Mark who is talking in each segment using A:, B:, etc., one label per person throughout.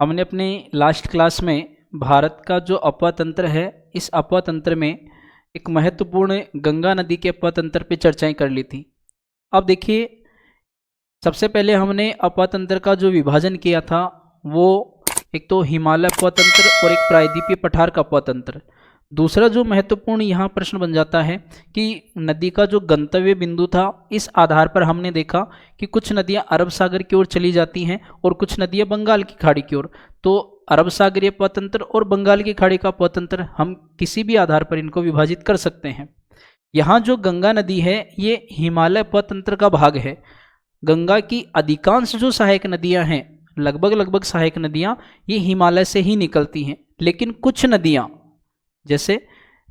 A: हमने अपने last class में भारत का जो अपवा तंत्र है, इस अपवा तंत्र में एक महत्वपूर्ण गंगा नदी के अपवा तंत्र पे चर्चाएं कर ली थी। अब देखिए, सबसे पहले हमने अपवा तंत्र का जो विभाजन किया था वो एक तो हिमालय अपवा तंत्र और एक प्रायद्वीपीय पठार का अपवा तंत्र। दूसरा जो महत्वपूर्ण यहाँ प्रश्न बन जाता है कि नदी का जो गंतव्य बिंदु था, इस आधार पर हमने देखा कि कुछ नदियाँ अरब सागर की ओर चली जाती हैं और कुछ नदियाँ बंगाल की खाड़ी की ओर। तो अरब सागरीय अपतंत्र और बंगाल की खाड़ी का अपतंत्र हम किसी भी आधार पर इनको विभाजित कर सकते हैं। यहाँ जो गंगा नदी है ये हिमालय अपतंत्र का भाग है। गंगा की अधिकांश जो सहायक नदियाँ हैं, लगभग सहायक नदियाँ ये हिमालय से ही निकलती हैं, लेकिन कुछ नदियाँ जैसे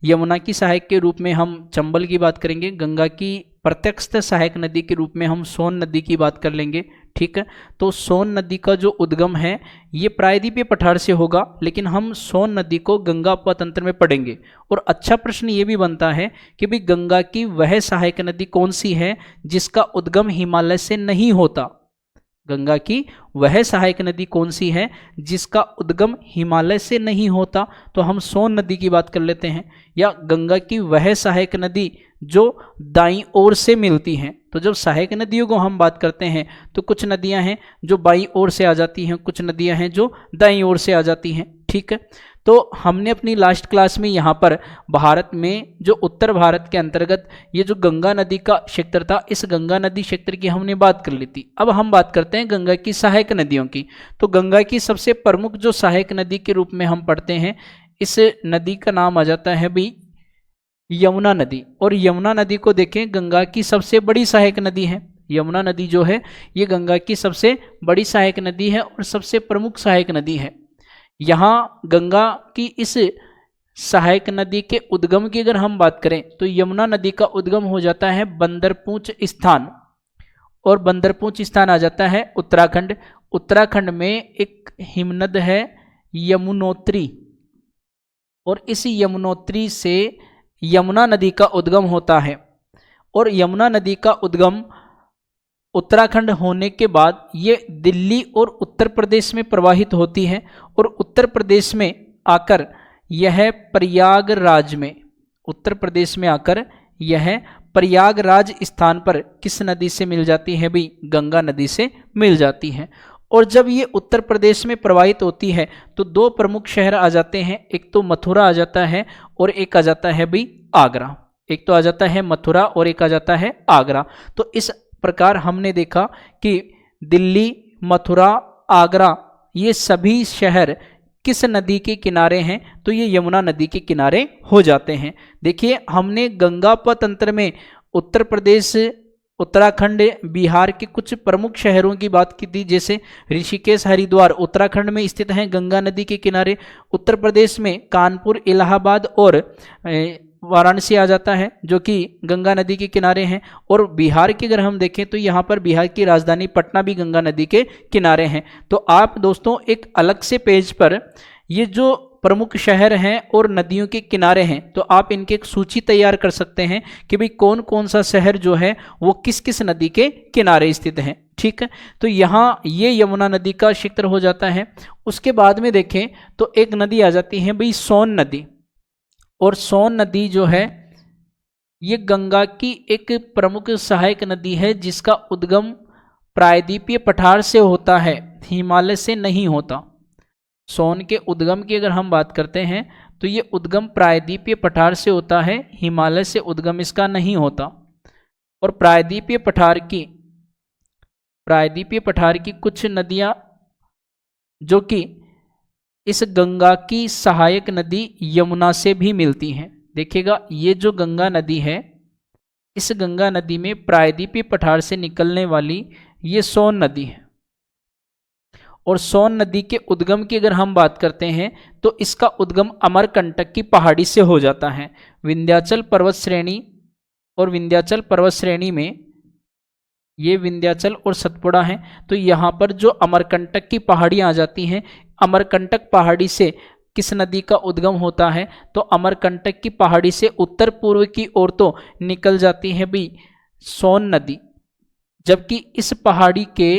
A: यमुना की सहायक के रूप में हम चंबल की बात करेंगे, गंगा की प्रत्यक्ष सहायक नदी के रूप में हम सोन नदी की बात कर लेंगे। ठीक है, तो सोन नदी का जो उद्गम है ये प्रायद्वीपीय पठार से होगा, लेकिन हम सोन नदी को गंगा अपतंत्र में पढ़ेंगे। और अच्छा प्रश्न ये भी बनता है कि भाई गंगा की वह सहायक नदी कौन सी है जिसका उद्गम हिमालय से नहीं होता। गंगा की वह सहायक नदी कौन सी है जिसका उद्गम हिमालय से नहीं होता, तो हम सोन नदी की बात कर लेते हैं। या गंगा की वह सहायक नदी जो दाईं ओर से मिलती हैं। तो जब सहायक नदियों को हम बात करते हैं तो कुछ नदियां हैं जो बाईं ओर से आ जाती हैं, कुछ नदियां हैं जो दाईं ओर से आ जाती हैं। ठीक है, तो हमने अपनी लास्ट क्लास में यहाँ पर भारत में जो उत्तर भारत के अंतर्गत ये जो गंगा नदी का क्षेत्र था, इस गंगा नदी क्षेत्र की हमने बात कर ली थी। अब हम बात करते हैं गंगा की सहायक नदियों की। तो गंगा की सबसे प्रमुख जो सहायक नदी के रूप में हम पढ़ते हैं, इस नदी का नाम आ जाता है भी यमुना नदी। और यमुना नदी को देखें, गंगा की सबसे बड़ी सहायक नदी है। यमुना नदी जो है ये गंगा की सबसे बड़ी सहायक नदी है और सबसे प्रमुख सहायक नदी है। यहाँ गंगा की इस सहायक नदी के उद्गम की अगर हम बात करें तो यमुना नदी का उद्गम हो जाता है बंदरपूंछ स्थान, और बंदरपूंछ स्थान आ जाता है उत्तराखंड। उत्तराखंड में एक हिमनद है यमुनोत्री, और इस यमुनोत्री से यमुना नदी का उद्गम होता है। और यमुना नदी का उद्गम उत्तराखंड होने के बाद ये दिल्ली और उत्तर प्रदेश में प्रवाहित होती है, और उत्तर प्रदेश में आकर यह प्रयागराज में, उत्तर प्रदेश में आकर यह प्रयागराज स्थान पर किस नदी से मिल जाती है भी? गंगा नदी से मिल जाती है। और जब ये उत्तर प्रदेश में प्रवाहित होती है तो दो प्रमुख शहर आ जाते हैं, एक तो मथुरा आ जाता है और एक आ जाता है भी आगरा। एक तो आ जाता है मथुरा और एक आ जाता है आगरा। तो इस प्रकार हमने देखा कि दिल्ली, मथुरा, आगरा ये सभी शहर किस नदी के किनारे हैं? तो ये यमुना नदी के किनारे हो जाते हैं। देखिए, हमने गंगा अपतंत्र में उत्तर प्रदेश, उत्तराखंड, बिहार के कुछ प्रमुख शहरों की बात की थी, जैसे ऋषिकेश, हरिद्वार उत्तराखंड में स्थित हैं गंगा नदी के किनारे। उत्तर प्रदेश में कानपुर, इलाहाबाद और वाराणसी आ जाता है जो कि गंगा नदी के किनारे हैं। और बिहार की अगर हम देखें तो यहाँ पर बिहार की राजधानी पटना भी गंगा नदी के किनारे हैं। तो आप दोस्तों एक अलग से पेज पर ये जो प्रमुख शहर हैं और नदियों के किनारे हैं, तो आप इनकी एक सूची तैयार कर सकते हैं कि भाई कौन कौन सा शहर जो है वो किस किस नदी के किनारे स्थित है। ठीक है, तो यहाँ ये यमुना नदी का क्षेत्र हो जाता है। उसके बाद में देखें तो एक नदी आ जाती है भाई सोन नदी। और सोन नदी जो है ये गंगा की एक प्रमुख सहायक नदी है जिसका उद्गम प्रायद्वीपीय पठार से होता है, हिमालय से नहीं होता। सोन के उद्गम की अगर हम बात करते हैं तो ये उद्गम प्रायद्वीपीय पठार से होता है, हिमालय से उद्गम इसका नहीं होता। और प्रायद्वीपीय पठार की कुछ नदियां जो कि इस गंगा की सहायक नदी यमुना से भी मिलती हैं। देखिएगा, ये जो गंगा नदी है, इस गंगा नदी में प्रायद्वीपीय पठार से निकलने वाली ये सोन नदी है। और सोन नदी के उद्गम की अगर हम बात करते हैं तो इसका उद्गम अमरकंटक की पहाड़ी से हो जाता है। विंध्याचल पर्वत श्रेणी, और विंध्याचल पर्वत श्रेणी में ये विंध्याचल और सतपुड़ा हैं, तो यहाँ पर जो अमरकंटक की पहाड़ियाँ आ जाती हैं, अमरकंटक पहाड़ी से किस नदी का उद्गम होता है? तो अमरकंटक की पहाड़ी से उत्तर पूर्व की ओर तो निकल जाती है भी सोन नदी, जबकि इस पहाड़ी के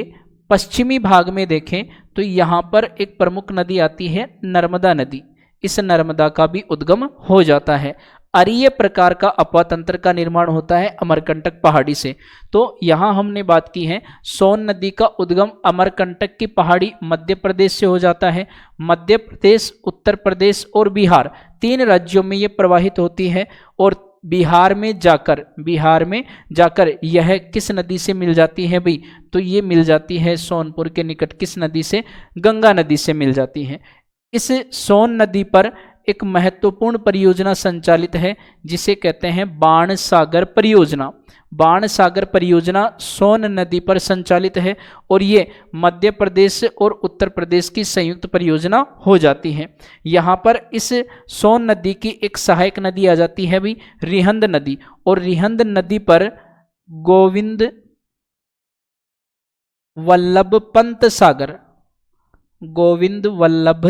A: पश्चिमी भाग में देखें तो यहाँ पर एक प्रमुख नदी आती है नर्मदा नदी, इस नर्मदा का भी उद्गम हो जाता है। अरीय प्रकार का अपतंत्र का निर्माण होता है अमरकंटक पहाड़ी से। तो यहाँ हमने बात की है सोन नदी का उद्गम अमरकंटक की पहाड़ी मध्य प्रदेश से हो जाता है। मध्य प्रदेश, उत्तर प्रदेश और बिहार, 3 राज्यों में ये प्रवाहित होती है और बिहार में जाकर यह किस नदी से मिल जाती है भाई? तो ये मिल जाती है सोनपुर के निकट किस नदी से? गंगा नदी से मिल जाती है। इस सोन नदी पर एक महत्वपूर्ण परियोजना संचालित है जिसे कहते हैं बाण सागर परियोजना। बाण सागर परियोजना सोन नदी पर संचालित है और ये मध्य प्रदेश और उत्तर प्रदेश की संयुक्त परियोजना हो जाती है। यहाँ पर इस सोन नदी की एक सहायक नदी आ जाती है भी रिहंद नदी, और रिहंद नदी पर गोविंद वल्लभ पंत सागर, गोविंद वल्लभ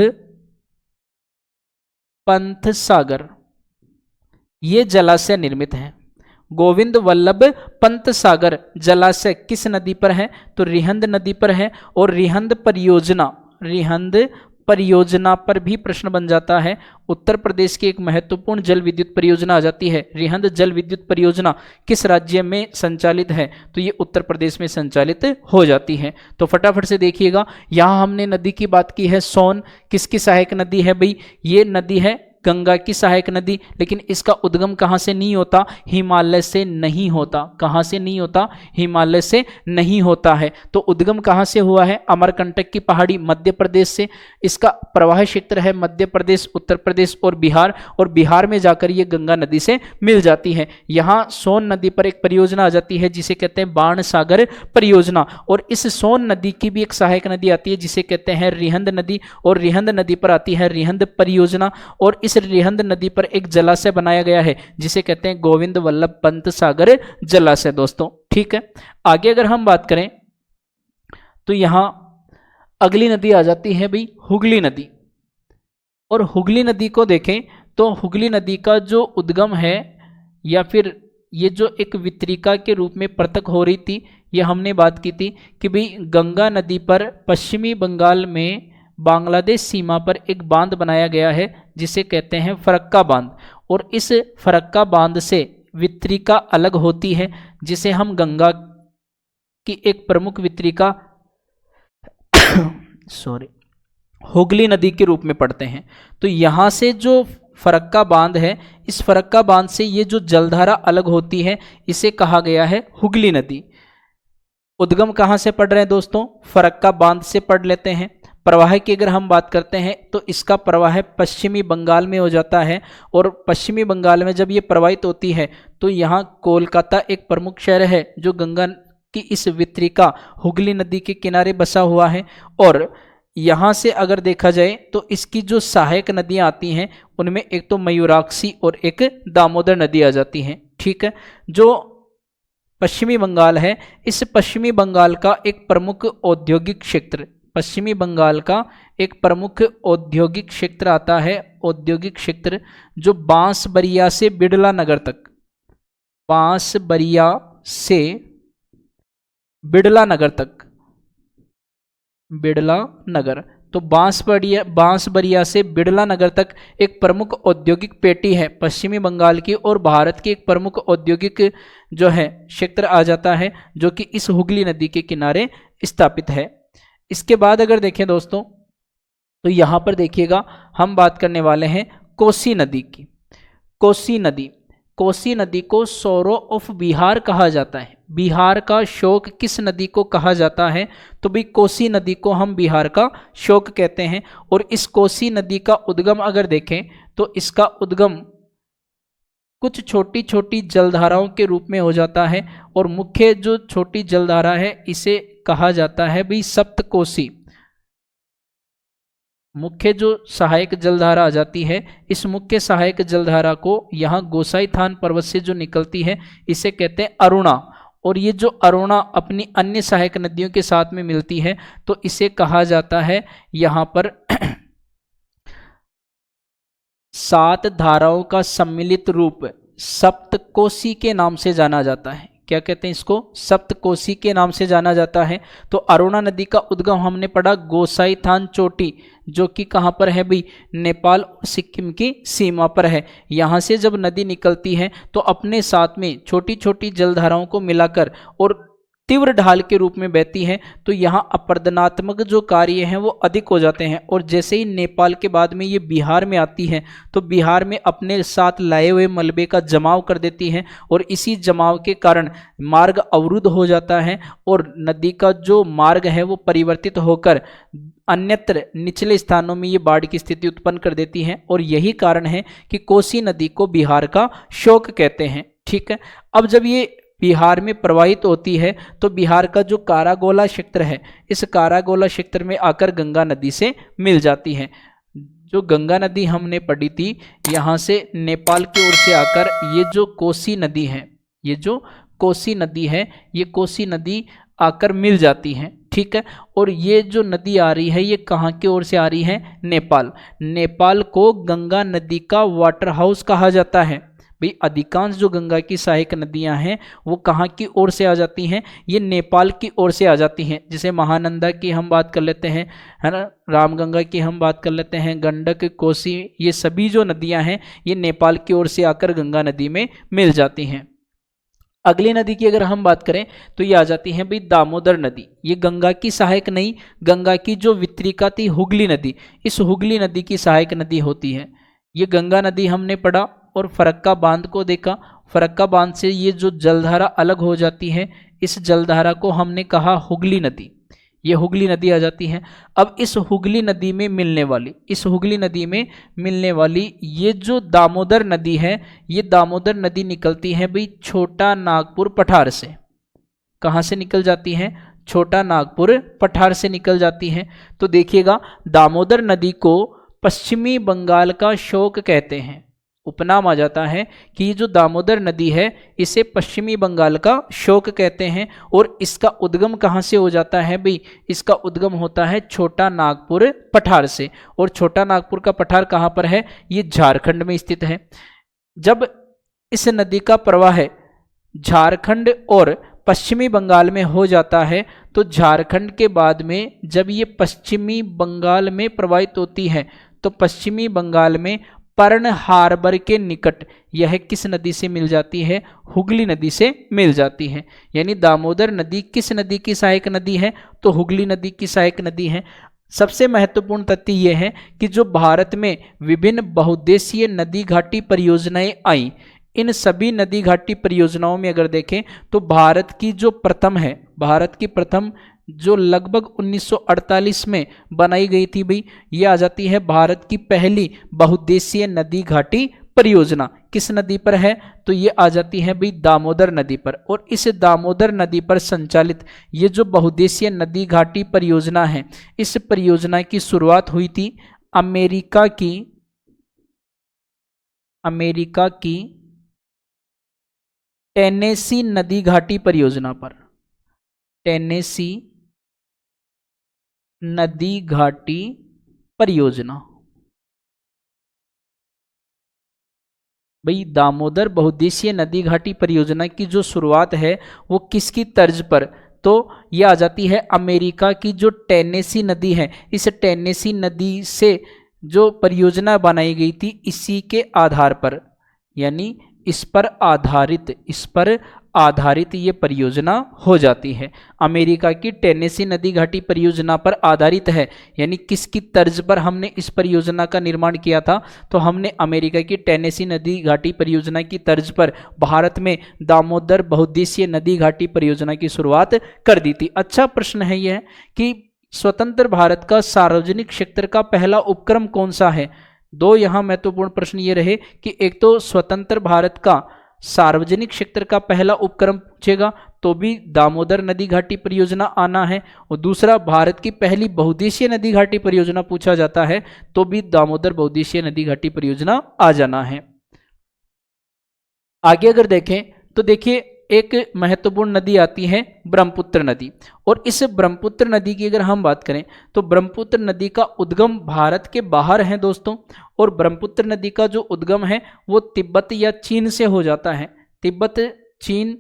A: पंत सागर ये जलाशय निर्मित है। गोविंद वल्लभ पंत सागर जलाशय किस नदी पर है? तो रिहंद नदी पर है। और रिहंद परियोजना पर भी प्रश्न बन जाता है। उत्तर प्रदेश की एक महत्वपूर्ण जल विद्युत परियोजना आ जाती है। रिहंद जल विद्युत परियोजना किस राज्य में संचालित है? तो ये उत्तर प्रदेश में संचालित हो जाती है। तो फटाफट से देखिएगा, यहाँ हमने नदी की बात की है सोन, किसकी सहायक नदी है भाई? ये नदी है गंगा की सहायक नदी, लेकिन इसका उद्गम कहाँ से नहीं होता? हिमालय से नहीं होता। कहाँ से नहीं होता? हिमालय से नहीं होता है। तो उद्गम कहाँ से हुआ है? अमरकंटक की पहाड़ी मध्य प्रदेश से। इसका प्रवाह क्षेत्र है मध्य प्रदेश, उत्तर प्रदेश और बिहार में जाकर ये गंगा नदी से मिल जाती है। यहाँ सोन नदी पर एक परियोजना आ जाती है जिसे कहते हैं बाण सागर परियोजना, और इस सोन नदी की भी एक सहायक नदी आती है जिसे कहते हैं रिहंद नदी, और रिहंद नदी पर आती है रिहंद परियोजना। और इस रिहंद नदी पर एक जलाशय बनाया गया है जिसे कहते हैं गोविंद वल्लभ पंत सागर जलाशय दोस्तों। ठीक है, आगे अगर हम बात करें तो यहां अगली नदी आ जाती है भाई हुगली नदी। और हुगली नदी को देखें तो हुगली नदी का जो उद्गम है, या फिर ये जो एक वितरिका के रूप में पृथक हो रही थी, ये हमने बात की थी कि भाई गंगा नदी पर पश्चिमी बंगाल में बांग्लादेश सीमा पर एक बांध बनाया गया है जिसे कहते हैं फरक्का बांध। और इस फरक्का बांध से वितरिका अलग होती है जिसे हम गंगा की एक प्रमुख वितरिका हुगली नदी के रूप में पढ़ते हैं। तो यहाँ से जो फरक्का बांध है, इस फरक्का बांध से ये जो जलधारा अलग होती है इसे कहा गया है हुगली नदी। उद्गम कहाँ से पढ़ रहे हैं दोस्तों? फरक्का बांध से पढ़ लेते हैं। प्रवाह की अगर हम बात करते हैं तो इसका प्रवाह पश्चिमी बंगाल में हो जाता है, और पश्चिमी बंगाल में जब ये प्रवाहित होती है तो यहाँ कोलकाता एक प्रमुख शहर है जो गंगा की इस वितरिका हुगली नदी के किनारे बसा हुआ है। और यहाँ से अगर देखा जाए तो इसकी जो सहायक नदियाँ आती हैं उनमें एक तो मयूराक्षी और एक दामोदर नदी आ जाती हैं। ठीक है, जो पश्चिमी बंगाल है, इस पश्चिमी बंगाल का एक प्रमुख औद्योगिक क्षेत्र, पश्चिमी बंगाल का एक प्रमुख औद्योगिक क्षेत्र आता है, औद्योगिक क्षेत्र जो बांसबरिया से बिड़ला नगर तक, बांसबरिया से बिड़ला नगर तक, बिड़ला नगर, तो बांसबरिया से बिड़ला नगर तक एक प्रमुख औद्योगिक पेटी है पश्चिमी बंगाल की, और भारत की एक प्रमुख औद्योगिक जो है क्षेत्र आ जाता है जो कि इस हुगली नदी के किनारे स्थापित है। इसके बाद अगर देखें दोस्तों तो यहाँ पर देखिएगा हम बात करने वाले हैं कोसी नदी की। कोसी नदी को सोरो ऑफ बिहार कहा जाता है। बिहार का शोक किस नदी को कहा जाता है? तो भाई कोसी नदी को हम बिहार का शोक कहते हैं। और इस कोसी नदी का उद्गम अगर देखें तो इसका उद्गम कुछ छोटी छोटी जलधाराओं के रूप में हो जाता है, और मुख्य जो छोटी जलधारा है इसे कहा जाता है भाई सप्तकोसी। मुख्य जो सहायक जलधारा आ जाती है, इस मुख्य सहायक जलधारा को यहाँ गोसाईथान पर्वत से जो निकलती है इसे कहते हैं अरुणा। और ये जो अरुणा अपनी अन्य सहायक नदियों के साथ में मिलती है तो इसे कहा जाता है यहाँ पर 7 धाराओं का सम्मिलित रूप सप्तकोसी के नाम से जाना जाता है। क्या कहते हैं इसको, सप्तकोशी के नाम से जाना जाता है। तो अरुणा नदी का उद्गम हमने पढ़ा गोसाईथान चोटी, जो कि कहाँ पर है भाई, नेपाल और सिक्किम की सीमा पर है। यहाँ से जब नदी निकलती है तो अपने साथ में छोटी छोटी जलधाराओं को मिलाकर और तीव्र ढाल के रूप में बहती है, तो यहाँ अपरदनात्मक जो कार्य हैं वो अधिक हो जाते हैं। और जैसे ही नेपाल के बाद में ये बिहार में आती है तो बिहार में अपने साथ लाए हुए मलबे का जमाव कर देती है, और इसी जमाव के कारण मार्ग अवरुद्ध हो जाता है और नदी का जो मार्ग है वो परिवर्तित होकर अन्यत्र निचले स्थानों में ये बाढ़ की स्थिति उत्पन्न कर देती है। और यही कारण है कि कोसी नदी को बिहार का शोक कहते हैं। ठीक है, अब जब ये बिहार में प्रवाहित होती है तो बिहार का जो कारागोला क्षेत्र है, इस कारागोला क्षेत्र में आकर गंगा नदी से मिल जाती है। जो गंगा नदी हमने पढ़ी थी, यहाँ से नेपाल की ओर से आकर ये जो कोसी नदी है, ये जो कोसी नदी है, ये कोसी नदी आकर मिल जाती है। ठीक है, और ये जो नदी आ रही है ये कहाँ की ओर से आ रही है, नेपाल। नेपाल को गंगा नदी का वाटर हाउस कहा जाता है। भाई अधिकांश जो गंगा की सहायक नदियां हैं वो कहाँ की ओर से आ जाती हैं, ये नेपाल की ओर से आ जाती हैं। जैसे महानंदा की हम बात कर लेते हैं, है ना, रामगंगा की हम बात कर लेते हैं, गंडक, कोसी, ये सभी जो नदियां हैं ये नेपाल की ओर से आकर गंगा नदी में मिल जाती हैं। अगली नदी की अगर हम बात करें तो ये आ जाती है भाई दामोदर नदी। ये गंगा की सहायक नहीं, गंगा की जो वितरिका थी हुगली नदी, इस हुगली नदी की सहायक नदी होती है। ये गंगा नदी हमने पढ़ा और फरक्का बांध को देखा। फरक्का बांध से ये जो जलधारा अलग हो जाती है, इस जलधारा को हमने कहा हुगली नदी। ये हुगली नदी आ जाती है। अब इस हुगली नदी में मिलने वाली, इस हुगली नदी में मिलने वाली ये जो दामोदर नदी है, ये दामोदर नदी निकलती है भाई छोटा नागपुर पठार से। कहाँ से निकल जाती है, छोटा नागपुर पठार से निकल जाती है। तो देखिएगा दामोदर नदी को पश्चिमी बंगाल का शोक कहते हैं। उपनाम आ जाता है कि ये जो दामोदर नदी है इसे पश्चिमी बंगाल का शोक कहते हैं। और इसका उद्गम कहाँ से हो जाता है भाई, इसका उद्गम होता है छोटा नागपुर पठार से। और छोटा नागपुर का पठार कहाँ पर है, ये झारखंड में स्थित है। जब इस नदी का प्रवाह झारखंड और पश्चिमी बंगाल में हो जाता है तो झारखंड के बाद में जब ये पश्चिमी बंगाल में प्रवाहित होती है तो पश्चिमी बंगाल में पर्ण हार्बर के निकट यह किस नदी से मिल जाती है, हुगली नदी से मिल जाती है। यानी दामोदर नदी किस नदी की सहायक नदी है, तो हुगली नदी की सहायक नदी है। सबसे महत्वपूर्ण तथ्य यह है कि जो भारत में विभिन्न बहुउद्देशीय नदी घाटी परियोजनाएं आई, इन सभी नदी घाटी परियोजनाओं में अगर देखें तो भारत की जो प्रथम है, भारत की प्रथम जो लगभग 1948 में बनाई गई थी भाई, ये आ जाती है भारत की पहली बहुउद्देशीय नदी घाटी परियोजना। किस नदी पर है, तो ये आ जाती है भाई दामोदर नदी पर। और इस दामोदर नदी पर संचालित ये जो बहुउद्देशीय नदी घाटी परियोजना है, इस परियोजना की शुरुआत हुई थी अमेरिका की टेनेसी नदी घाटी परियोजना पर। टेनेसी नदी घाटी परियोजना। भाई दामोदर बहुउद्देशीय नदी घाटी परियोजना की जो शुरुआत है वो किसकी तर्ज पर, तो ये आ जाती है अमेरिका की जो टेनेसी नदी है, इस टेनेसी नदी से जो परियोजना बनाई गई थी इसी के आधार पर, यानी इस पर आधारित ये परियोजना हो जाती है। अमेरिका की टेनेसी नदी घाटी परियोजना पर आधारित है, यानी किसकी तर्ज पर हमने इस परियोजना का निर्माण किया था, तो हमने अमेरिका की टेनेसी नदी घाटी परियोजना की तर्ज पर भारत में दामोदर बहुउद्देशीय नदी घाटी परियोजना की शुरुआत कर दी थी। अच्छा प्रश्न है यह कि स्वतंत्र भारत का सार्वजनिक क्षेत्र का पहला उपक्रम कौन सा है। दो यहाँ महत्वपूर्ण प्रश्न ये रहे कि एक तो स्वतंत्र भारत का सार्वजनिक क्षेत्र का पहला उपक्रम पूछेगा तो भी दामोदर नदी घाटी परियोजना आना है, और दूसरा भारत की पहली बहुउद्देशीय नदी घाटी परियोजना पूछा जाता है तो भी दामोदर बहुउद्देशीय नदी घाटी परियोजना आ जाना है। आगे अगर देखें तो देखिए एक महत्वपूर्ण नदी आती है ब्रह्मपुत्र नदी। और इस ब्रह्मपुत्र नदी की अगर हम बात करें तो ब्रह्मपुत्र नदी का उद्गम भारत के बाहर है दोस्तों, और ब्रह्मपुत्र नदी का जो उद्गम है वो तिब्बत या चीन से हो जाता है। तिब्बत, चीन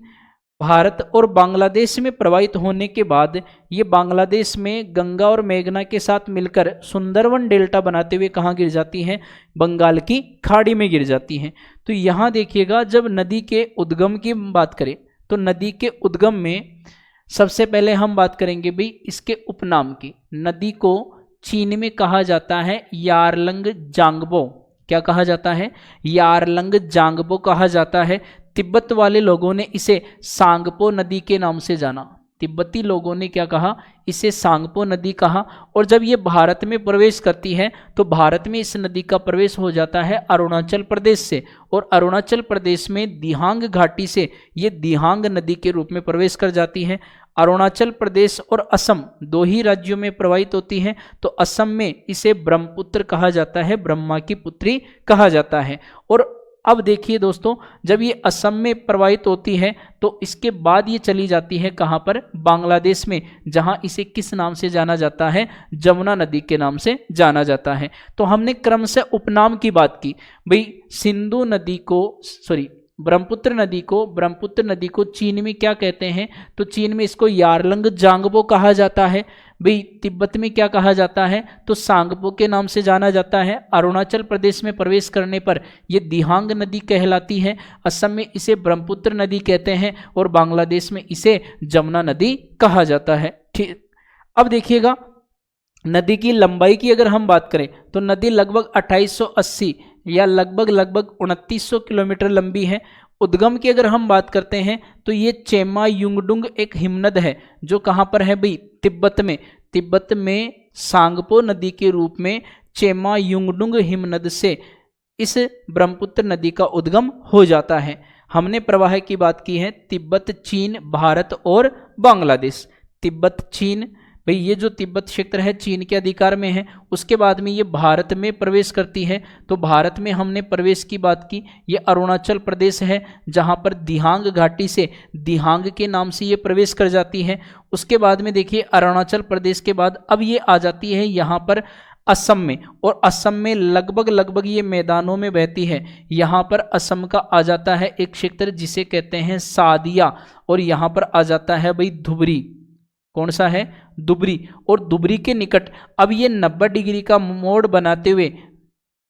A: भारत और बांग्लादेश में प्रवाहित होने के बाद ये बांग्लादेश में गंगा और मेघना के साथ मिलकर सुंदरवन डेल्टा बनाते हुए कहाँ गिर जाती हैं? बंगाल की खाड़ी में गिर जाती हैं। तो यहाँ देखिएगा, जब नदी के उद्गम की बात करें तो नदी के उद्गम में सबसे पहले हम बात करेंगे भाई इसके उपनाम की। नदी को चीन में कहा जाता है यारलंग जांगबो। क्या कहा जाता है? यारलंग जांगबो कहा जाता है। तिब्बत वाले लोगों ने इसे सांगपो नदी के नाम से जाना। तिब्बती लोगों ने क्या कहा? इसे सांगपो नदी कहा। और जब ये भारत में प्रवेश करती है तो भारत में इस नदी का प्रवेश हो जाता है अरुणाचल प्रदेश से, और अरुणाचल प्रदेश में दिहांग घाटी से ये दिहांग नदी के रूप में प्रवेश कर जाती है। अरुणाचल प्रदेश और असम दो ही राज्यों में प्रवाहित होती है। तो असम में इसे ब्रह्मपुत्र कहा जाता है, ब्रह्मा की पुत्री कहा जाता है। और अब देखिए दोस्तों, जब ये असम में प्रवाहित होती है तो इसके बाद ये चली जाती है कहाँ पर? बांग्लादेश में, जहाँ इसे किस नाम से जाना जाता है? जमुना नदी के नाम से जाना जाता है। तो हमने क्रम से उपनाम की बात की भाई। सिंधु नदी को ब्रह्मपुत्र नदी को चीन में क्या कहते हैं? तो चीन में इसको यारलंग जांगबो कहा जाता है। भाई तिब्बत में क्या कहा जाता है? तो सांगपो के नाम से जाना जाता है। अरुणाचल प्रदेश में प्रवेश करने पर यह दिहांग नदी कहलाती है। असम में इसे ब्रह्मपुत्र नदी कहते हैं और बांग्लादेश में इसे जमुना नदी कहा जाता है। ठीक, अब देखिएगा नदी की लंबाई की अगर हम बात करें तो नदी लगभग 2880 या लगभग 2900 किलोमीटर लंबी है। उद्गम की अगर हम बात करते हैं तो ये चेमा युंगडुंग एक हिमनद है जो कहाँ पर है भाई? तिब्बत में सांगपो नदी के रूप में चेमा युंगडुंग हिमनद से इस ब्रह्मपुत्र नदी का उद्गम हो जाता है। हमने प्रवाह की बात की है तिब्बत, चीन, भारत और बांग्लादेश। तिब्बत, चीन, भाई ये जो तिब्बत क्षेत्र है चीन के अधिकार में है। उसके बाद में ये भारत में प्रवेश करती है। तो भारत में हमने प्रवेश की बात की, ये अरुणाचल प्रदेश है जहाँ पर दिहांग घाटी से दिहांग के नाम से ये प्रवेश कर जाती है। उसके बाद में देखिए अरुणाचल प्रदेश के बाद अब ये आ जाती है यहाँ पर असम में, और असम में लगभग ये मैदानों में बहती है। यहाँ पर असम का आ जाता है एक क्षेत्र जिसे कहते हैं सादिया, और यहाँ पर आ जाता है भाई धुबरी। कौन सा है? दुबरी। और दुबरी के निकट अब ये 90 डिग्री का मोड़ बनाते हुए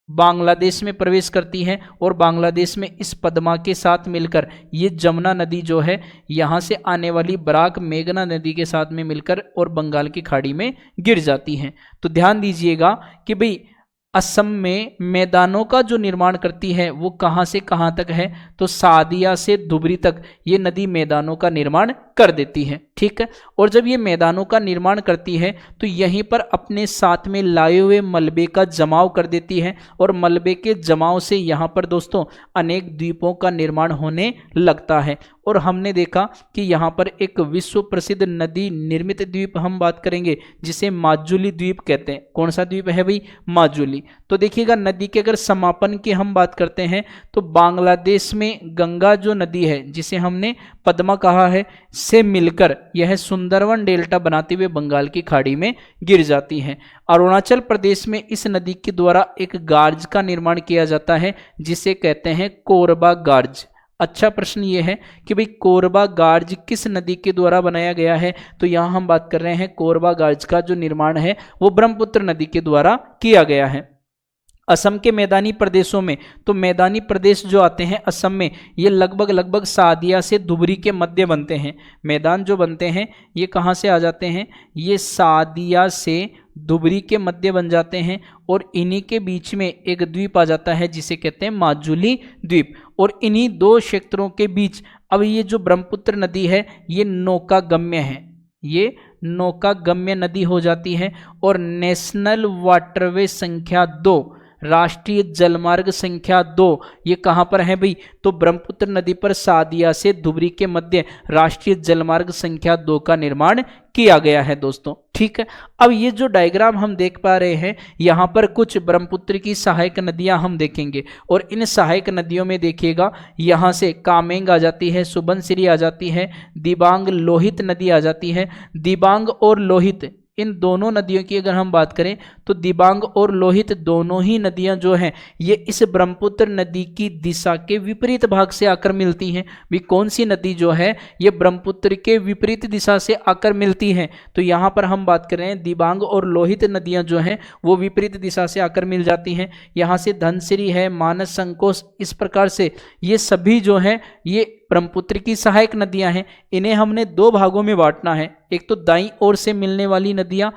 A: बांग्लादेश में प्रवेश करती है, और बांग्लादेश में इस पद्मा के साथ मिलकर ये जमुना नदी जो है यहाँ से आने वाली बराक मेघना नदी के साथ में मिलकर और बंगाल की खाड़ी में गिर जाती हैं। तो ध्यान दीजिएगा कि भाई असम में मैदानों का जो निर्माण करती है वो कहाँ से कहाँ तक है? तो सादिया से धुबरी तक ये नदी मैदानों का निर्माण कर देती है। ठीक है, और जब ये मैदानों का निर्माण करती है तो यहीं पर अपने साथ में लाए हुए मलबे का जमाव कर देती है, और मलबे के जमाव से यहाँ पर दोस्तों अनेक द्वीपों का निर्माण होने लगता है। और हमने देखा कि यहाँ पर एक विश्व प्रसिद्ध नदी निर्मित द्वीप हम बात करेंगे जिसे माजुली द्वीप कहते हैं। कौन सा द्वीप है भाई? माजुली। तो देखिएगा नदी के अगर समापन की हम बात करते हैं तो बांग्लादेश में गंगा जो नदी है जिसे हमने पद्मा कहा है से मिलकर यह सुंदरवन डेल्टा बनाते हुए बंगाल की खाड़ी में गिर जाती है। अरुणाचल प्रदेश में इस नदी के द्वारा एक गार्ज का निर्माण किया जाता है जिसे कहते हैं कोरबा गार्ज। अच्छा प्रश्न ये है कि भाई कोरबा गार्ज किस नदी के द्वारा बनाया गया है? तो यहाँ हम बात कर रहे हैं कोरबा गार्ज का जो निर्माण है वो ब्रह्मपुत्र नदी के द्वारा किया गया है। असम के मैदानी प्रदेशों में, तो मैदानी प्रदेश जो आते हैं असम में, ये लगभग सादिया से धुबरी के मध्य बनते हैं। मैदान जो बनते हैं ये कहाँ से आ जाते हैं? ये सादिया से धुबरी के मध्य बन जाते हैं, और इन्हीं के बीच में एक द्वीप आ जाता है जिसे कहते हैं माजुली द्वीप। और इन्हीं दो क्षेत्रों के बीच अब ये जो ब्रह्मपुत्र नदी है ये नौका गम्य है, ये नौका गम्य नदी हो जाती है। और नेशनल वाटरवे संख्या 2, राष्ट्रीय जलमार्ग संख्या 2 ये कहाँ पर है भाई? तो ब्रह्मपुत्र नदी पर सादिया से धुबरी के मध्य राष्ट्रीय जलमार्ग संख्या 2 का निर्माण किया गया है दोस्तों। ठीक है, अब ये जो डायग्राम हम देख पा रहे हैं यहाँ पर कुछ ब्रह्मपुत्र की सहायक नदियां हम देखेंगे, और इन सहायक नदियों में देखिएगा यहाँ से कामेंग आ जाती है, सुबनसिरी आ जाती है, दिबांग लोहित नदी आ जाती है। दिबांग और लोहित इन दोनों नदियों की अगर हम बात करें तो दिबांग और लोहित दोनों ही नदियां जो हैं ये इस ब्रह्मपुत्र नदी की दिशा के विपरीत भाग से आकर मिलती हैं। भी कौन सी नदी जो है ये ब्रह्मपुत्र के विपरीत दिशा से आकर मिलती हैं, तो यहाँ पर हम बात कर रहे हैं दिबांग और लोहित नदियां जो हैं वो विपरीत दिशा से आकर मिल जाती हैं। यहाँ से धनसिरी है, मानस, संकोच, इस प्रकार से ये सभी जो हैं ये ब्रह्मपुत्र की सहायक नदियां हैं। इन्हें हमने दो भागों में बांटना है, एक तो दाईं ओर से मिलने वाली नदियां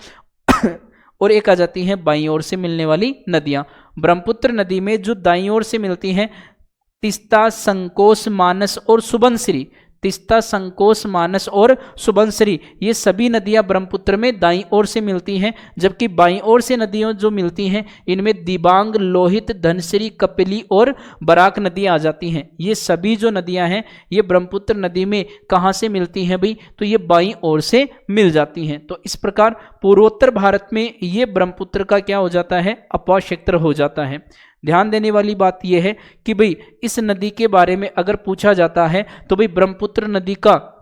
A: और एक आ जाती हैं बाईं ओर से मिलने वाली नदियां। ब्रह्मपुत्र नदी में जो दाईं ओर से मिलती हैं तीस्ता, संकोच, मानस और सुबनसिरी, तीस्ता, संकोच, मानस और सुबनसिरी, ये सभी नदियां ब्रह्मपुत्र में दाईं ओर से मिलती हैं। जबकि बाईं ओर से नदियां जो मिलती हैं इनमें दिबांग, लोहित, धनसिरी, कपिली और बराक नदियां आ जाती हैं। ये सभी जो नदियां हैं ये ब्रह्मपुत्र नदी में कहाँ से मिलती हैं भाई, तो ये बाईं ओर से मिल जाती हैं। तो इस प्रकार पूर्वोत्तर भारत में ये ब्रह्मपुत्र का क्या हो जाता है, अपवाह क्षेत्र हो जाता है। ध्यान देने वाली बात यह है कि भाई इस नदी के बारे में अगर पूछा जाता है तो भाई ब्रह्मपुत्र नदी का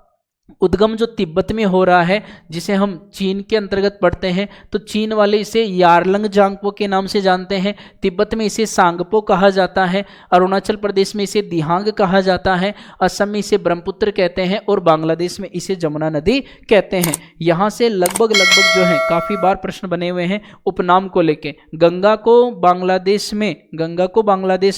A: उद्गम जो तिब्बत में हो रहा है, जिसे हम चीन के अंतर्गत पढ़ते हैं, तो चीन वाले इसे यारलंग जांगपो के नाम से जानते हैं, तिब्बत में इसे सांगपो कहा जाता है, अरुणाचल प्रदेश में इसे दिहांग कहा जाता है, असम में इसे ब्रह्मपुत्र कहते हैं और बांग्लादेश में इसे जमुना नदी कहते हैं। यहाँ से लगभग जो है काफ़ी बार प्रश्न बने हुए हैं उपनाम को लेके। गंगा को बांग्लादेश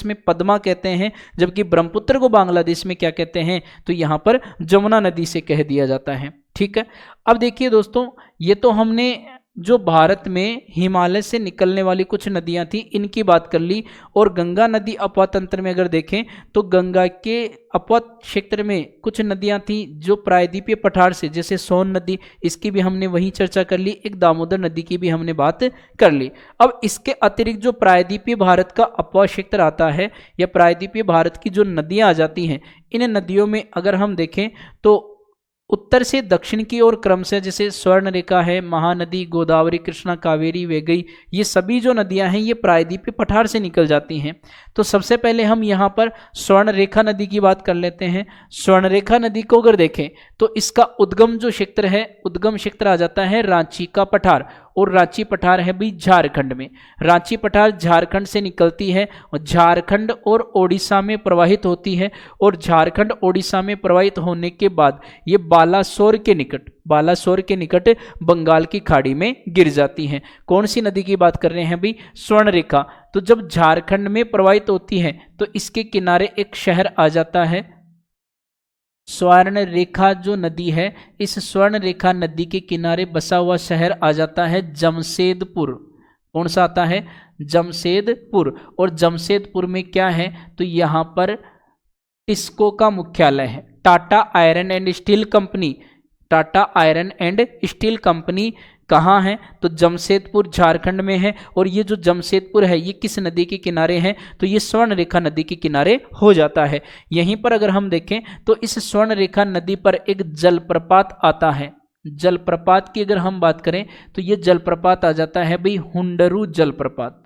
A: में पद्मा कहते हैं, जबकि ब्रह्मपुत्र को बांग्लादेश में क्या कहते हैं, तो यहाँ पर जमुना नदी से कह दिया जाता है। ठीक है, अब देखिए दोस्तों, ये तो हमने जो भारत में हिमालय से निकलने वाली कुछ नदियां थी इनकी बात कर ली। और गंगा नदी अपवाह तंत्र में अगर देखें तो गंगा के अपवाह क्षेत्र में कुछ नदियां थी जो प्रायद्वीपीय पठार से, जैसे सोन नदी, इसकी भी हमने वही चर्चा कर ली, एक दामोदर नदी की भी हमने बात कर ली। अब इसके अतिरिक्त जो प्रायद्वीपीय भारत का अपवाह क्षेत्र आता है या प्रायद्वीपीय भारत की जो नदियां आ जाती हैं, इन नदियों में अगर हम देखें तो उत्तर से दक्षिण की ओर क्रमशः जैसे स्वर्ण रेखा है, महानदी, गोदावरी, कृष्णा, कावेरी, वेगई, ये सभी जो नदियां हैं ये प्रायद्वीपीय पठार से निकल जाती हैं। तो सबसे पहले हम यहाँ पर स्वर्ण रेखा नदी की बात कर लेते हैं। स्वर्ण रेखा नदी को अगर देखें तो इसका उद्गम जो क्षेत्र है, उद्गम क्षेत्र आ जाता है रांची का पठार, और रांची पठार है भी झारखंड में। रांची पठार झारखंड से निकलती है और झारखंड और ओडिशा में प्रवाहित होती है, और झारखंड ओडिशा में प्रवाहित होने के बाद ये बालासोर के निकट बंगाल की खाड़ी में गिर जाती हैं। कौन सी नदी की बात कर रहे हैं भाई, स्वर्ण रेखा। तो जब झारखंड में प्रवाहित होती है तो इसके किनारे एक शहर आ जाता है, स्वर्ण रेखा जो नदी है, इस स्वर्ण रेखा नदी के किनारे बसा हुआ शहर आ जाता है जमशेदपुर। कौन सा आता है, जमशेदपुर। और जमशेदपुर में क्या है, तो यहाँ पर टिस्को का मुख्यालय है, Tata iron and steel company. Tata iron and steel company कहाँ है, तो जमशेदपुर झारखंड में है। और ये जो जमशेदपुर है ये किस नदी के किनारे है, तो ये स्वर्ण रेखा नदी के किनारे हो जाता है। यहीं पर अगर हम देखें तो इस स्वर्ण रेखा नदी पर एक जलप्रपात आता है। जलप्रपात की अगर हम बात करें तो ये जलप्रपात आ जाता है भाई हुंडरू जलप्रपात।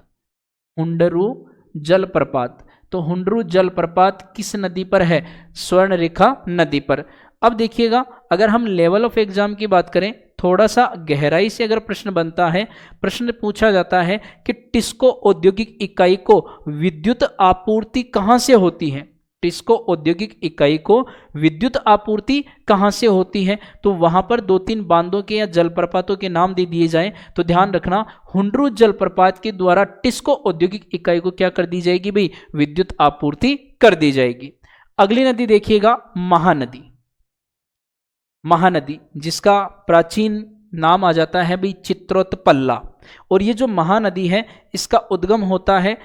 A: हुंडरू जलप्रपात, तो हुंडरू जलप्रपात किस नदी पर है, स्वर्ण रेखा नदी पर। अब देखिएगा, अगर हम लेवल ऑफ एग्जाम की बात करें, थोड़ा सा गहराई से अगर प्रश्न बनता है, प्रश्न पूछा जाता है कि टिस्को औद्योगिक इकाई को विद्युत आपूर्ति कहां से होती है, टिस्को औद्योगिक इकाई को विद्युत आपूर्ति कहां से होती है, तो वहां पर 2-3 बांधों के या जलप्रपातों के नाम दे दिए जाएं। तो ध्यान रखना, हुंडरू जलप्रपात के द्वारा टिस्को औद्योगिक इकाई को क्या कर दी जाएगी भाई, विद्युत आपूर्ति कर दी जाएगी। अगली नदी देखिएगा, महानदी। महानदी जिसका प्राचीन नाम आ जाता है भाई चित्रोत्पल्ला। और ये जो महानदी है इसका उद्गम होता है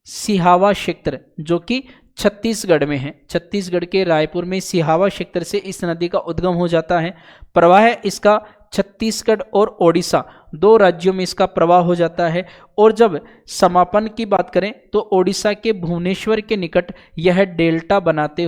A: सिहावा क्षेत्र, जो कि छत्तीसगढ़ में है। छत्तीसगढ़ के रायपुर में सिहावा क्षेत्र से इस नदी का उद्गम हो जाता है। प्रवाह इसका छत्तीसगढ़ और ओडिशा 2 राज्यों में इसका प्रवाह हो जाता है। और जब समापन की बात करें तो ओडिशा के भुवनेश्वर के निकट यह डेल्टा बनाते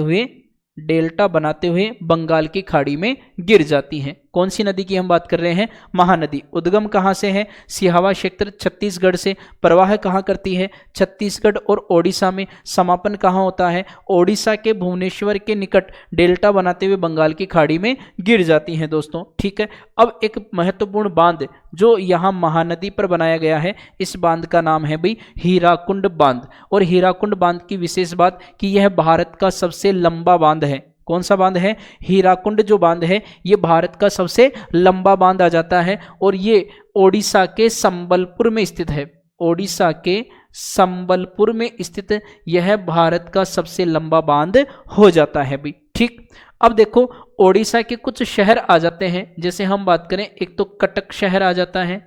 A: हुए बंगाल की खाड़ी में गिर जाती है। कौन सी नदी की हम बात कर रहे हैं? महानदी। उद्गम कहाँ से है? सिहावा क्षेत्र छत्तीसगढ़ से। प्रवाह कहाँ करती है? छत्तीसगढ़ और ओडिशा में। समापन कहाँ होता है? ओडिशा के भुवनेश्वर के निकट डेल्टा बनाते हुए बंगाल की खाड़ी में गिर जाती हैं दोस्तों। ठीक है, अब एक महत्वपूर्ण बांध जो यहाँ महानदी पर बनाया गया है, इस बांध का नाम है भाई हीराकुंड बांध। और हीराकुंड बांध की विशेष बात कि यह भारत का सबसे लंबा बांध है। कौन सा बांध है? हीराकुंड जो बांध है ये भारत का सबसे लंबा बांध आ जाता है और ये ओडिशा के संबलपुर में स्थित है। ओडिशा के संबलपुर में स्थित यह भारत का सबसे लंबा बांध हो जाता है भाई। ठीक, अब देखो ओडिशा के कुछ शहर आ जाते हैं। जैसे हम बात करें, एक तो कटक शहर आ जाता है,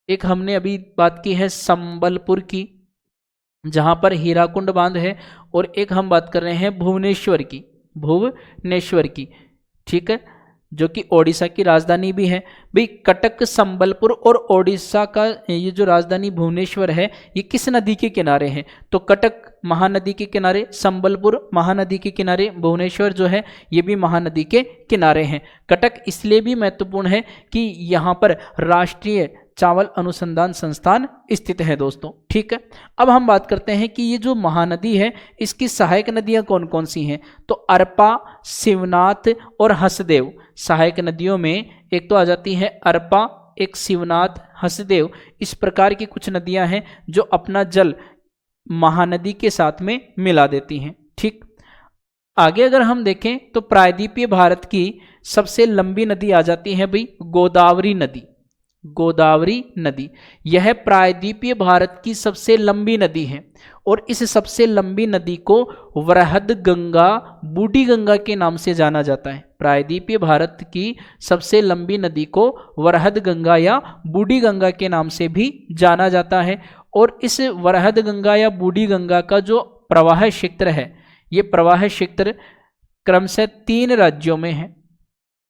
A: एक हमने अभी बात की है संबलपुर की जहां पर हीराकुंड बांध है, और एक हम बात कर रहे हैं भुवनेश्वर की, भुवनेश्वर की। ठीक है, जो कि ओडिशा की राजधानी भी है भाई। कटक, संबलपुर और ओडिशा का ये जो राजधानी भुवनेश्वर है ये किस नदी के किनारे है? तो कटक महानदी के किनारे, संबलपुर महानदी के किनारे, भुवनेश्वर जो है ये भी महानदी के किनारे हैं। कटक इसलिए भी महत्वपूर्ण है कि यहाँ पर राष्ट्रीय चावल अनुसंधान संस्थान स्थित है दोस्तों। ठीक है, अब हम बात करते हैं कि ये जो महानदी है इसकी सहायक नदियां कौन कौन सी हैं? तो अरपा, शिवनाथ और हसदेव सहायक नदियों में एक तो आ जाती है अरपा, एक शिवनाथ, हसदेव। इस प्रकार की कुछ नदियां हैं जो अपना जल महानदी के साथ में मिला देती हैं। ठीक, आगे अगर हम देखें तो प्रायद्वीपीय भारत की सबसे लंबी नदी आ जाती है भाई गोदावरी नदी। गोदावरी नदी यह प्रायद्वीपीय भारत की सबसे लंबी नदी है और इस सबसे लंबी नदी को वृहद गंगा, बूढ़ी गंगा के नाम से जाना जाता है। प्रायद्वीपीय भारत की सबसे लंबी नदी को वृहद गंगा या बूढ़ी गंगा के नाम से भी जाना जाता है। और इस वृहद गंगा या बूढ़ी गंगा का जो प्रवाह क्षेत्र है, ये प्रवाह क्षेत्र क्रमशः 3 राज्यों में है।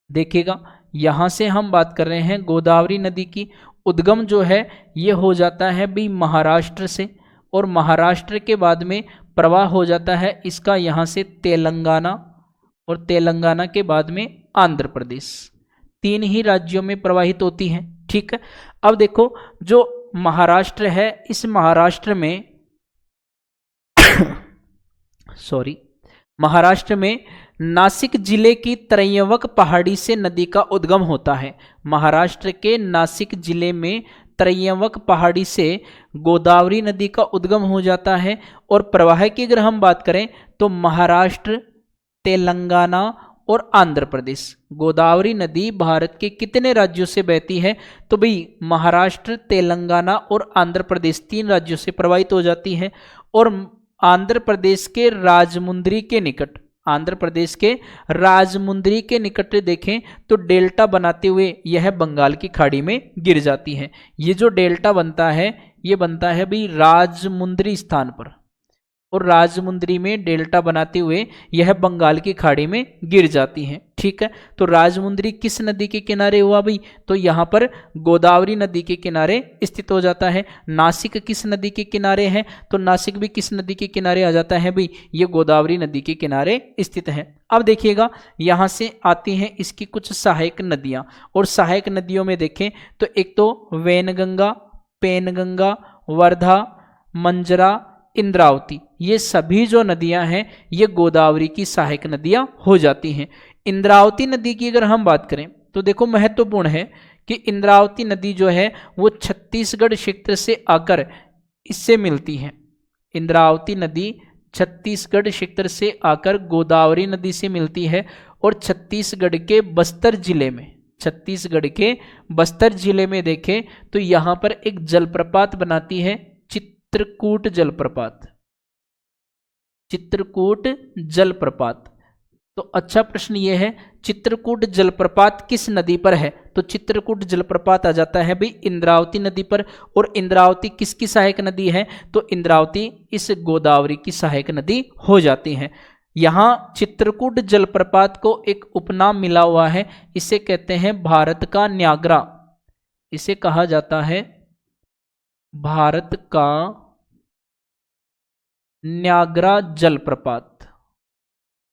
A: देखिएगा, यहाँ से हम बात कर रहे हैं गोदावरी नदी की। उद्गम जो है ये हो जाता है भी महाराष्ट्र से, और महाराष्ट्र के बाद में प्रवाह हो जाता है इसका यहाँ से तेलंगाना, और तेलंगाना के बाद में आंध्र प्रदेश। 3 ही राज्यों में प्रवाहित होती है। ठीक है, अब देखो जो महाराष्ट्र है, इस महाराष्ट्र में महाराष्ट्र में नासिक जिले की त्रयंबक पहाड़ी से नदी का उद्गम होता है। महाराष्ट्र के नासिक जिले में त्रयंबक पहाड़ी से गोदावरी नदी का उद्गम हो जाता है। और प्रवाह की अगर हम बात करें तो महाराष्ट्र, तेलंगाना और आंध्र प्रदेश। गोदावरी नदी भारत के कितने राज्यों से बहती है? तो भाई महाराष्ट्र, तेलंगाना और आंध्र प्रदेश 3 राज्यों से प्रवाहित हो जाती है। और आंध्र प्रदेश के राजमुंद्री के निकट, आंध्र प्रदेश के राजमुंद्री के निकट देखें तो डेल्टा बनाते हुए यह बंगाल की खाड़ी में गिर जाती है। ये जो डेल्टा बनता है ये बनता है भाई राजमुंद्री स्थान पर, और राजमुंद्री में डेल्टा बनाते हुए यह बंगाल की खाड़ी में गिर जाती हैं। ठीक है, तो राजमुंद्री किस नदी के किनारे हुआ भाई? तो यहाँ पर गोदावरी नदी के किनारे स्थित हो जाता है। नासिक किस नदी के किनारे है? तो नासिक भी किस नदी के किनारे आ जाता है भाई? ये गोदावरी नदी के किनारे स्थित है। अब देखिएगा, यहाँ से आती हैं इसकी कुछ सहायक नदियाँ, और सहायक नदियों में देखें तो एक तो वैनगंगा, पेनगंगा, वर्धा, मंजरा, इंद्रावती, ये सभी जो नदियां हैं ये गोदावरी की सहायक नदियां हो जाती हैं। इंद्रावती नदी की अगर हम बात करें तो देखो महत्वपूर्ण है कि इंद्रावती नदी जो है वो छत्तीसगढ़ क्षेत्र से आकर इससे मिलती है। इंद्रावती नदी छत्तीसगढ़ क्षेत्र से आकर गोदावरी नदी से मिलती है, और छत्तीसगढ़ के बस्तर जिले में, छत्तीसगढ़ के बस्तर जिले में देखें तो यहाँ पर एक जलप्रपात बनाती है, चित्रकूट जलप्रपात। चित्रकूट जलप्रपात। तो अच्छा प्रश्न ये है, चित्रकूट जलप्रपात किस नदी पर है? तो चित्रकूट जलप्रपात आ जाता है भाई इंद्रावती नदी पर। और इंद्रावती किसकी सहायक नदी है? तो इंद्रावती इस गोदावरी की सहायक नदी हो जाती है। यहाँ चित्रकूट जलप्रपात को एक उपनाम मिला हुआ है, इसे कहते हैं भारत का न्यागरा। इसे कहा जाता है भारत का न्यागरा जलप्रपात।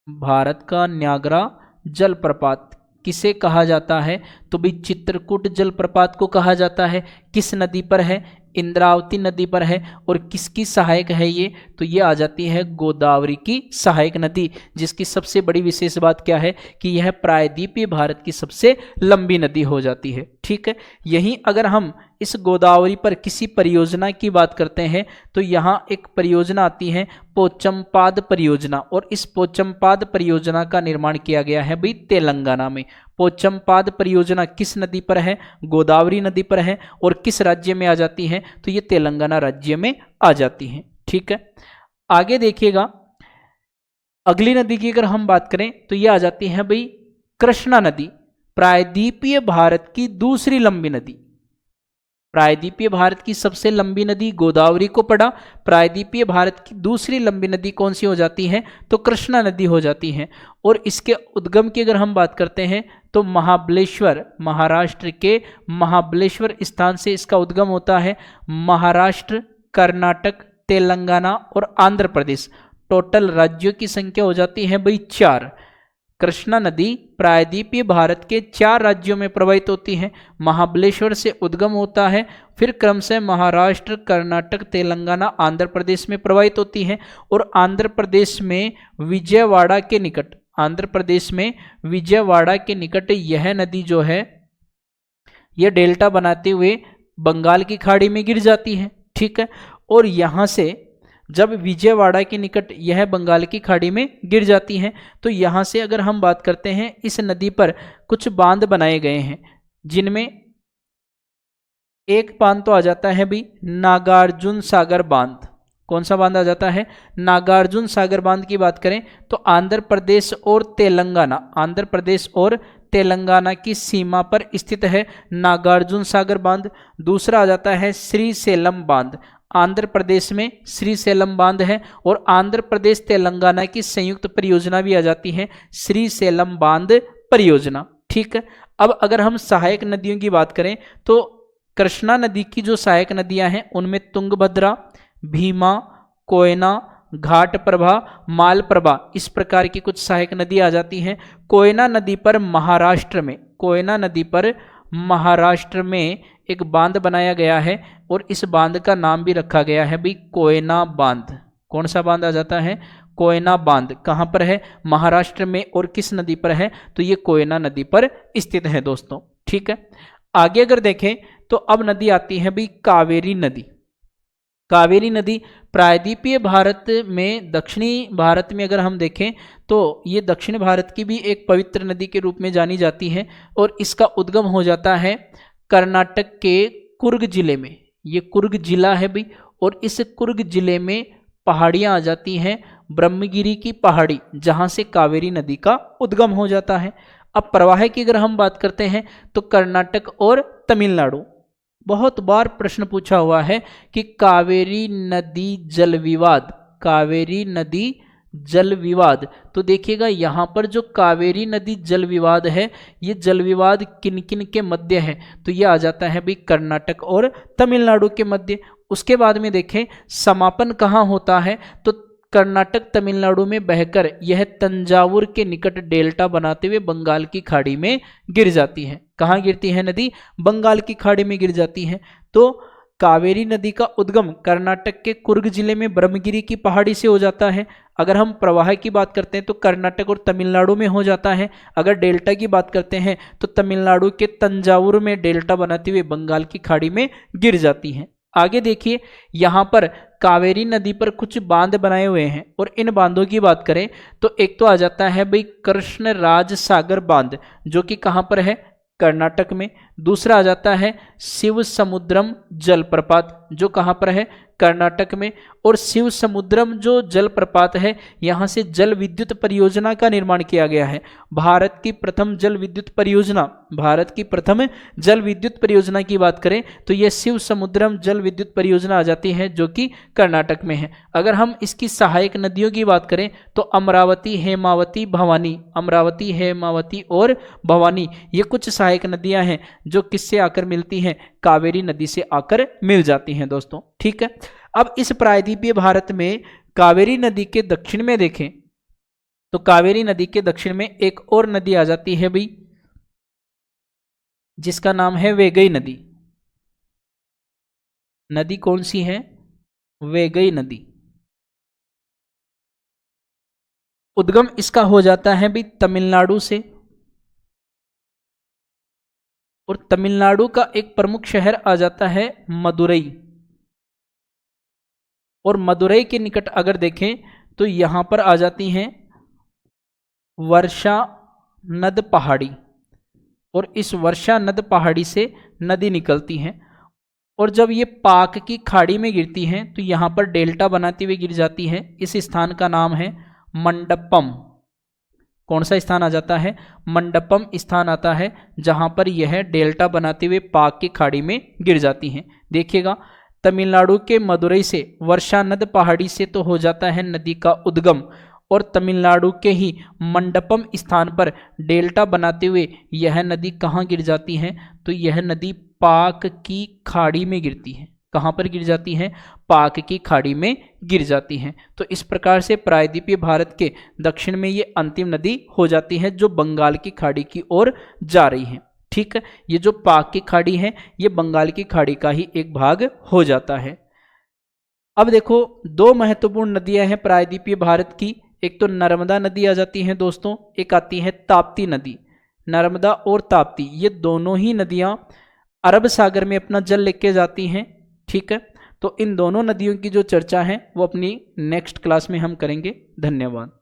A: भारत का न्यागरा जलप्रपात किसे कहा जाता है? तो भाई चित्रकूट जलप्रपात को कहा जाता है। किस नदी पर है? इंद्रावती नदी पर है। और किसकी सहायक है ये? तो ये आ जाती है गोदावरी की सहायक नदी, जिसकी सबसे बड़ी विशेष बात क्या है कि यह प्रायद्वीपीय भारत की सबसे लंबी नदी हो जाती है। ठीक है, यहीं अगर हम इस गोदावरी पर किसी परियोजना की बात करते हैं तो यहाँ एक परियोजना आती है पोचमपाद परियोजना, और इस पोचमपाद परियोजना का निर्माण किया गया है भाई तेलंगाना में। पोचमपाद परियोजना किस नदी पर है? गोदावरी नदी पर है। और किस राज्य में आ जाती है? तो ये तेलंगाना राज्य में आ जाती है। ठीक है, आगे देखिएगा, अगली नदी की अगर हम बात करें तो ये आ जाती है भाई कृष्णा नदी, प्रायद्वीपीय भारत की दूसरी लंबी नदी। प्रायद्वीपीय भारत की सबसे लंबी नदी गोदावरी को पड़ा, प्रायद्वीपीय भारत की दूसरी लंबी नदी कौन सी हो जाती है? तो कृष्णा नदी हो जाती है। और इसके उद्गम की अगर हम बात करते हैं तो महाबलेश्वर, महाराष्ट्र के महाबलेश्वर स्थान से इसका उद्गम होता है। महाराष्ट्र, कर्नाटक, तेलंगाना और आंध्र प्रदेश, टोटल राज्यों की संख्या हो जाती है भाई 4। कृष्णा नदी प्रायद्वीपीय भारत के 4 राज्यों में प्रवाहित होती है। महाबलेश्वर से उद्गम होता है, फिर क्रमशः महाराष्ट्र, कर्नाटक, तेलंगाना, आंध्र प्रदेश में प्रवाहित होती है। और आंध्र प्रदेश में विजयवाड़ा के निकट, आंध्र प्रदेश में विजयवाड़ा के निकट यह नदी जो है यह डेल्टा बनाते हुए बंगाल की खाड़ी में गिर जाती है। ठीक है, और यहाँ से जब विजयवाड़ा के निकट यह बंगाल की खाड़ी में गिर जाती हैं तो यहाँ से अगर हम बात करते हैं इस नदी पर कुछ बांध बनाए गए हैं, जिनमें एक बांध तो आ जाता है भाई नागार्जुन सागर बांध। कौन सा बांध आ जाता है? नागार्जुन सागर बांध की बात करें तो आंध्र प्रदेश और तेलंगाना, आंध्र प्रदेश और तेलंगाना की सीमा पर स्थित है नागार्जुन सागर बांध। दूसरा आ जाता है श्रीशैलम बांध, आंध्र प्रदेश में श्रीशैलम बांध है। और आंध्र प्रदेश तेलंगाना की संयुक्त परियोजना भी आ जाती है श्रीशैलम बांध परियोजना। ठीक है, अब अगर हम सहायक नदियों की बात करें तो कृष्णा नदी की जो सहायक नदियां हैं उनमें तुंगभद्रा, भीमा, कोयना, घाटप्रभा, मालप्रभा, इस प्रकार की कुछ सहायक नदी आ जाती हैं। कोयना नदी पर महाराष्ट्र में, कोयना नदी पर महाराष्ट्र में एक बांध बनाया गया है और इस बांध का नाम भी रखा गया है भाई कोयना बांध। कौन सा बांध आ जाता है? कोयना बांध। कहाँ पर है? महाराष्ट्र में। और किस नदी पर है? तो ये कोयना नदी पर स्थित है दोस्तों। ठीक है, आगे अगर देखें तो अब नदी आती है भाई कावेरी नदी। कावेरी नदी प्रायद्वीपीय भारत में, दक्षिणी भारत में अगर हम देखें तो ये दक्षिण भारत की भी एक पवित्र नदी के रूप में जानी जाती है और इसका उद्गम हो जाता है कर्नाटक के कुर्ग जिले में। ये कुर्ग जिला है भाई, और इस कुर्ग जिले में पहाड़ियाँ आ जाती हैं, ब्रह्मगिरी की पहाड़ी, जहाँ से कावेरी नदी का उद्गम हो जाता है। अब प्रवाह की अगर हम बात करते हैं तो कर्नाटक और तमिलनाडु, बहुत बार प्रश्न पूछा हुआ है कि कावेरी नदी जल विवाद, कावेरी नदी जल विवाद, तो देखिएगा यहाँ पर जो कावेरी नदी जल विवाद है ये जल विवाद किन किन के मध्य है? तो ये आ जाता है भाई कर्नाटक और तमिलनाडु के मध्य। उसके बाद में देखें समापन कहाँ होता है, तो कर्नाटक तमिलनाडु में बहकर यह तंजावुर के निकट डेल्टा बनाते हुए बंगाल की खाड़ी में गिर जाती है। कहाँ गिरती है नदी? बंगाल की खाड़ी में गिर जाती है। तो कावेरी नदी का उद्गम कर्नाटक के कुर्ग जिले में ब्रह्मगिरी की पहाड़ी से हो जाता है। अगर हम प्रवाह की बात करते हैं तो कर्नाटक और तमिलनाडु में हो जाता है। अगर डेल्टा की बात करते हैं तो तमिलनाडु के तंजावुर में डेल्टा बनाते हुए बंगाल की खाड़ी में गिर जाती हैं। आगे देखिए, यहाँ पर कावेरी नदी पर कुछ बांध बनाए हुए हैं और इन बांधों की बात करें तो एक तो आ जाता है भाई कृष्णराज सागर बांध, जो कि कहाँ पर है? कर्नाटक में। दूसरा आ जाता है शिव समुद्रम जलप्रपात, जो कहाँ पर है? कर्नाटक में। और शिव समुद्रम जो जलप्रपात है यहाँ से जल विद्युत परियोजना का निर्माण किया गया है। भारत की प्रथम जल विद्युत परियोजना, भारत की प्रथम जल विद्युत परियोजना की बात करें तो यह शिव समुद्रम जल विद्युत परियोजना आ जाती है, जो कि कर्नाटक में है। अगर हम इसकी सहायक नदियों की बात करें तो अमरावती, हेमावती, भवानी, अमरावती, हेमावती और भवानी, ये कुछ सहायक नदियां हैं जो किससे आकर मिलती हैं? कावेरी नदी से आकर मिल जाती हैं दोस्तों। ठीक है, अब इस प्रायद्वीपीय भारत में कावेरी नदी के दक्षिण में देखें तो कावेरी नदी के दक्षिण में एक और नदी आ जाती है भाई जिसका नाम है वैगई नदी। नदी कौन सी है? वैगई नदी। उद्गम इसका हो जाता है भी तमिलनाडु से, और तमिलनाडु का एक प्रमुख शहर आ जाता है मदुरई, और मदुरई के निकट अगर देखें तो यहां पर आ जाती हैं वर्षा नद पहाड़ी, और इस वर्षा नद पहाड़ी से नदी निकलती है, और जब ये पाक की खाड़ी में गिरती हैं तो यहां पर डेल्टा बनाती हुई गिर जाती है। इस स्थान का नाम है मंडपम। कौन सा स्थान आ जाता है? मंडपम स्थान आता है, जहां पर यह डेल्टा बनाते हुए पाक की खाड़ी में गिर जाती हैं। देखिएगा, तमिलनाडु के मदुरई से वर्षा नद पहाड़ी से तो हो जाता है नदी का उद्गम, और तमिलनाडु के ही मंडपम स्थान पर डेल्टा बनाते हुए यह नदी कहाँ गिर जाती है? तो यह नदी पाक की खाड़ी में गिरती है। कहाँ पर गिर जाती है? पाक की खाड़ी में गिर जाती हैं। तो इस प्रकार से प्रायद्वीपीय भारत के दक्षिण में ये अंतिम नदी हो जाती है, जो बंगाल की खाड़ी की ओर जा रही है। ठीक है, ये जो पाक की खाड़ी है ये बंगाल की खाड़ी का ही एक भाग हो जाता है। अब देखो, दो महत्वपूर्ण नदियां हैं प्रायद्वीपीय भारत की। एक तो नर्मदा नदी आ जाती है दोस्तों, एक आती है ताप्ती नदी। नर्मदा और ताप्ती ये दोनों ही नदियां अरब सागर में अपना जल लेके जाती हैं। ठीक है, तो इन दोनों नदियों की जो चर्चा है वो अपनी नेक्स्ट क्लास में हम करेंगे। धन्यवाद।